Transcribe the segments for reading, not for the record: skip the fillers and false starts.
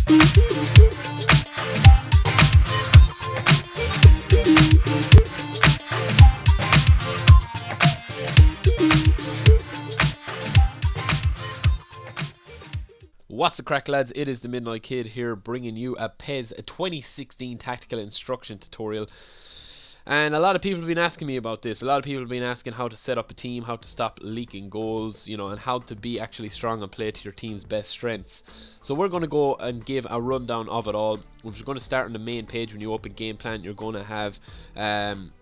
What's the crack, lads? It is the Midnight Kid here, bringing you a PES 2016 tactical instruction tutorial. And a lot of people have been asking me about this. A lot of people have been asking how to set up a team, how to stop leaking goals, and how to be actually strong and play to your team's best strengths. So we're going to go and give a rundown of it all. We're going to start on the main page. When you open Game Plan, you're going to have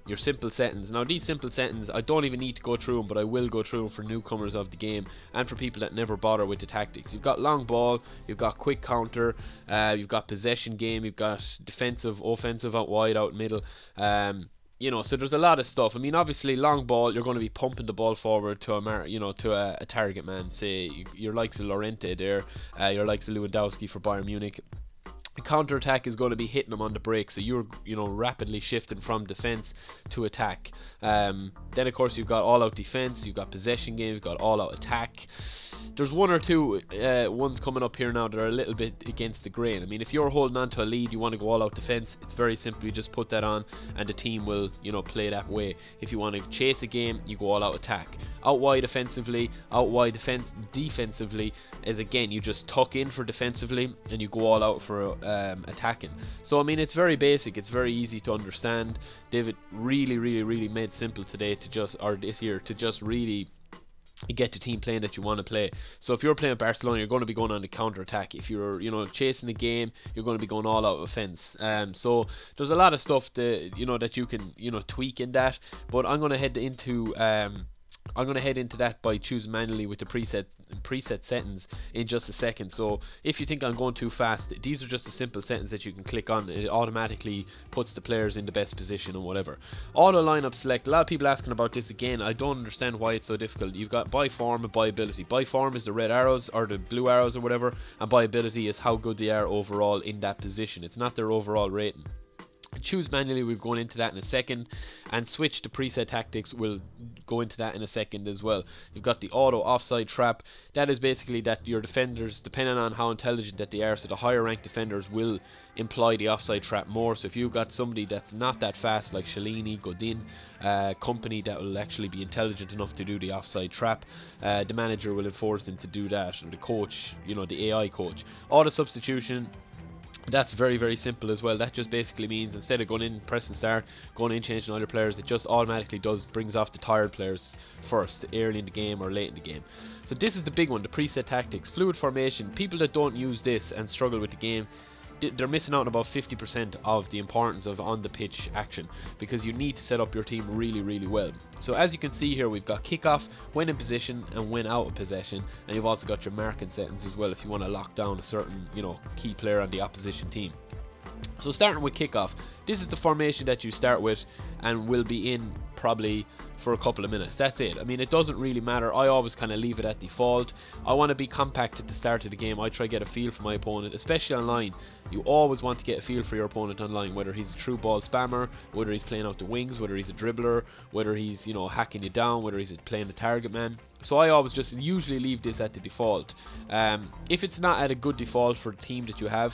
your simple settings. Now, these simple settings, I don't even need to go through them, but I will go through them for newcomers of the game and for people that never bother with the tactics. You've got long ball, you've got quick counter, you've got possession game, you've got defensive, offensive, out wide, out middle. So there's a lot of stuff. I mean, obviously, long ball, you're going to be pumping the ball forward to a target man. Say your likes of Llorente there, your likes of Lewandowski for Bayern Munich. The counter attack is going to be hitting them on the break, so you're rapidly shifting from defense to attack. Then of course you've got all out defense, you've got possession game, you've got all out attack. There's one or two ones coming up here now that are a little bit against the grain. I mean, if you're holding on to a lead, you want to go all out defense, it's very simple. You just put that on and the team will play that way. If you want to chase a game, you go all out attack. Out wide offensively, out wide defensively is, again, you just tuck in for defensively and you go all out for attacking. So I mean, it's very basic, it's very easy to understand. David really made simple today this year to just really get the team playing that you want to play. So if you're playing Barcelona, you're going to be going on the counter attack. If you're chasing the game, you're going to be going all out offense. So there's a lot of stuff that you can tweak in that, but I'm going to head into that by choosing manually with the preset settings in just a second. So if you think I'm going too fast, these are just the simple settings that you can click on. It automatically puts the players in the best position and whatever. Auto lineup select. A lot of people asking about this again. I don't understand why it's so difficult. You've got by form and by ability. By form is the red arrows or the blue arrows or whatever, and by ability is how good they are overall in that position. It's not their overall rating. Choose manually, we're going into that in a second, and switch to preset tactics, we'll go into that in a second as well. You've got the auto offside trap. That is basically that your defenders, depending on how intelligent that they are, so the higher ranked defenders will employ the offside trap more. So if you've got somebody that's not that fast, like Shalini, Godin, company, that will actually be intelligent enough to do the offside trap, the manager will enforce them to do that, or the coach, the AI coach. Auto substitution, that's very simple as well. That just basically means instead of going in, pressing start, going in, changing other players, it just automatically brings off the tired players first, early in the game or late in the game. So this is the big one, the preset tactics. Fluid formation. People that don't use this and struggle with the game, they're missing out on about 50% of the importance of on the pitch action, because you need to set up your team really well. So as you can see here, we've got kickoff, when in position and when out of possession, and you've also got your marking settings as well if you want to lock down a certain key player on the opposition team. So starting with kickoff, this is the formation that you start with and will be in probably for a couple of minutes. That's it. I mean, it doesn't really matter. I always kind of leave it at default. I want to be compact at the start of the game. I try to get a feel for my opponent, especially online. You always want to get a feel for your opponent online, whether he's a true ball spammer, whether he's playing out the wings, whether he's a dribbler, whether he's hacking you down, whether he's playing the target man. So I always just usually leave this at the default. If it's not at a good default for the team that you have,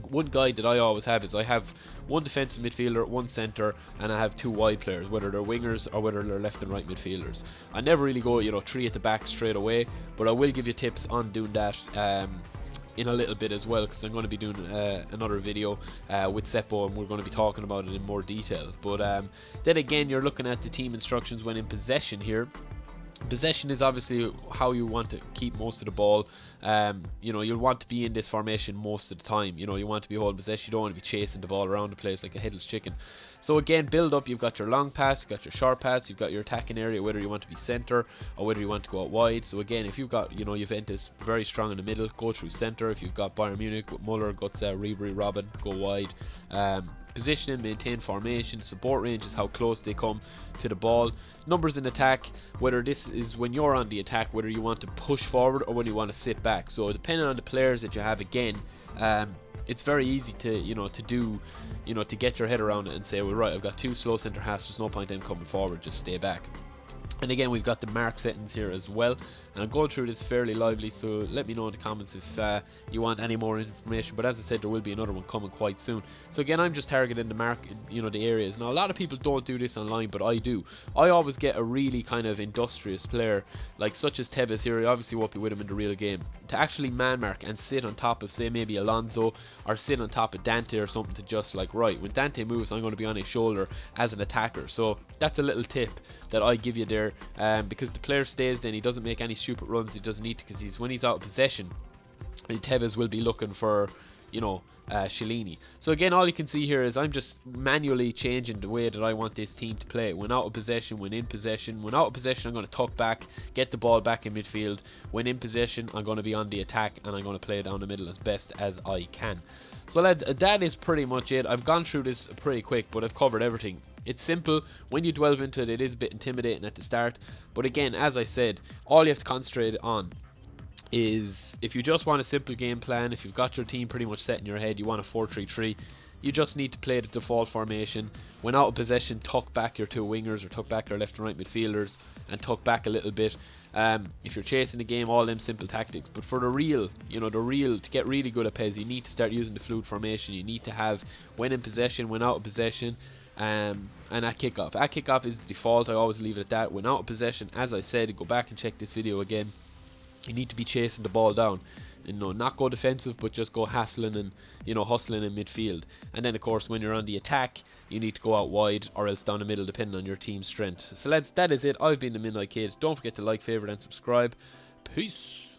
one guide that I always have is I have one defensive midfielder, one centre, and I have two wide players, whether they're wingers or whether they're left and right midfielders. I never really go three at the back straight away, but I will give you tips on doing that in a little bit as well, because I'm going to be doing another video with Seppo, and we're going to be talking about it in more detail. But then again, you're looking at the team instructions when in possession here. Possession is obviously how you want to keep most of the ball. You'll want to be in this formation most of the time. You want to be holding possession. You don't want to be chasing the ball around the place like a headless chicken. So again, build up. You've got your long pass, you've got your short pass, you've got your attacking area, whether you want to be centre or whether you want to go out wide. So again, if you've got Juventus very strong in the middle, go through centre. If you've got Bayern Munich with Muller, Götze, Ribery, Robin, go wide. Positioning, maintain formation. Support range is how close they come to the ball. Numbers in attack, whether this is when you're on the attack, whether you want to push forward or when you want to sit back. So depending on the players that you have, again, it's very easy to get your head around it and say, well, right, I've got two slow centre halves, there's no point in them coming forward, just stay back. And again, we've got the mark settings here as well. And I'm going through this fairly lively, so let me know in the comments if you want any more information. But as I said, there will be another one coming quite soon. So again, I'm just targeting the mark, the areas. Now, a lot of people don't do this online, but I do. I always get a really kind of industrious player, like such as Tevez here. I obviously won't be with him in the real game, to actually man mark and sit on top of, say, maybe Alonso, or sit on top of Dante or something, to just like, right, when Dante moves, I'm going to be on his shoulder as an attacker. So that's a little tip that I give you there, because the player stays, then he doesn't make any stupid runs he doesn't need to, because when he's out of possession, Tevez will be looking for Chiellini. So again, all you can see here is I'm just manually changing the way that I want this team to play. When out of possession, when in possession. When out of possession, I'm going to tuck back, get the ball back in midfield. When in possession, I'm going to be on the attack, and I'm going to play down the middle as best as I can. So lads, that is pretty much it. I've gone through this pretty quick, but I've covered everything. It's simple. When you delve into it, it is a bit intimidating at the start, but again, as I said, all you have to concentrate on is, if you just want a simple game plan, if you've got your team pretty much set in your head, you want a 4-3-3, you just need to play the default formation. When out of possession, tuck back your two wingers, or tuck back your left and right midfielders, and tuck back a little bit. If you're chasing the game, all them simple tactics. But for the real, to get really good at PES, you need to start using the fluid formation. You need to have when in possession, when out of possession, and at kickoff. At kickoff is the default. I always leave it at that. When out of possession, as I said, go back and check this video again, you need to be chasing the ball down, not go defensive, but just go hassling and hustling in midfield. And then of course, when you're on the attack, you need to go out wide or else down the middle, depending on your team's strength. So lads, that is it. I've been the Midnight Kid. Don't forget to like, favorite and subscribe. Peace.